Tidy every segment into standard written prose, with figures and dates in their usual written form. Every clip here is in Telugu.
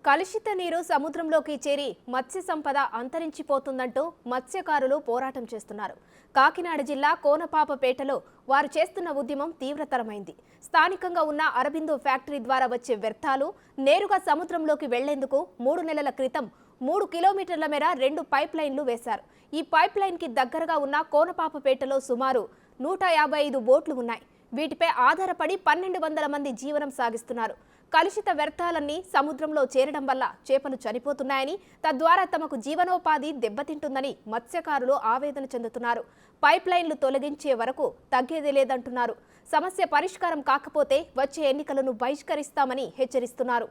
కలుషిత నీరు సముద్రంలోకి చేరి మత్స్య సంపద అంతరించిపోతుందంటూ మత్స్యకారులు పోరాటం చేస్తున్నారు. కాకినాడ జిల్లా కోనపాపపేటలో వారు చేస్తున్న ఉద్యమం తీవ్రతరమైంది. స్థానికంగా ఉన్న అరబిందో ఫ్యాక్టరీ ద్వారా వచ్చే వ్యర్థాలు నేరుగా సముద్రంలోకి వెళ్లేందుకు 3 నెలల క్రితం 3 కిలోమీటర్ల మేర 2 పైప్ లైన్లు వేశారు. ఈ పైప్ లైన్ కి దగ్గరగా ఉన్న కోనపాపపేటలో సుమారు 155 బోట్లు ఉన్నాయి. వీటిపై ఆధారపడి 1200 మంది జీవనం సాగిస్తున్నారు. కలుషిత వ్యర్థాలన్నీ సముద్రంలో చేరడం వల్ల చేపలు చనిపోతున్నాయని, తద్వారా తమకు జీవనోపాధి దెబ్బతింటుందని మత్స్యకారులు ఆవేదన చెందుతున్నారు. పైప్ లైన్లు తొలగించే వరకు తగ్గేది లేదంటున్నారు. సమస్య పరిష్కారం కాకపోతే వచ్చే ఎన్నికలను బహిష్కరిస్తామని హెచ్చరిస్తున్నారు.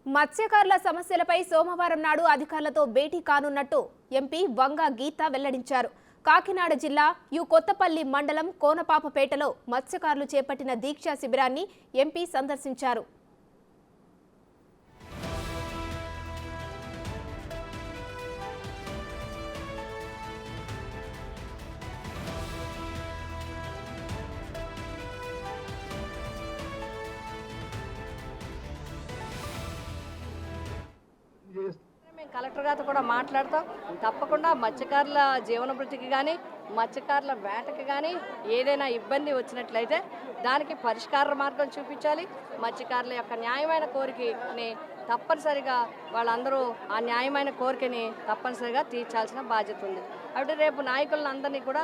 మత్స్యకారుల సమస్యలపై సోమవారం నాడు అధికారులతో భేటీ కానున్నట్టు ఎంపీ వంగ గీత వెల్లడించారు. కాకినాడ జిల్లా కొత్తపల్లి మండలం కోనపాపపేటలో మత్స్యకారులు చేపట్టిన దీక్షా శిబిరాన్ని ఎంపీ సందర్శించారు. మేము కలెక్టర్ గారితో కూడా మాట్లాడతాం. తప్పకుండా మత్స్యకారుల జీవనభృతికి కానీ మత్స్యకారుల వేటకి కానీ ఏదైనా ఇబ్బంది వచ్చినట్లయితే దానికి పరిష్కార మార్గం చూపించాలి. మత్స్యకారుల యొక్క న్యాయమైన కోరికని తప్పనిసరిగా వాళ్ళందరూ ఆ న్యాయమైన కోరికని తప్పనిసరిగా తీర్చాల్సిన బాధ్యత ఉంది. అంటే రేపు నాయకులందరినీ కూడా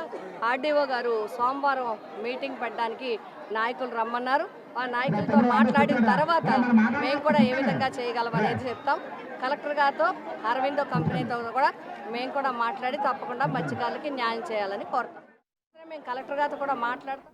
ఆర్డీఓ గారు సోమవారం మీటింగ్ పెట్టడానికి నాయకులు రమ్మన్నారు. ఆ నాయకులతో మాట్లాడిన తర్వాత మేము కూడా ఏ విధంగా చేయగలం అనేది చెప్తాం. కలెక్టర్ గారితో అరవిందో కంపెనీతో కూడా మేము కూడా మాట్లాడి తప్పకుండా మత్స్యకారులకి న్యాయం చేయాలని కోరుతాం. మేము కలెక్టర్ గారితో కూడా మాట్లాడతాం.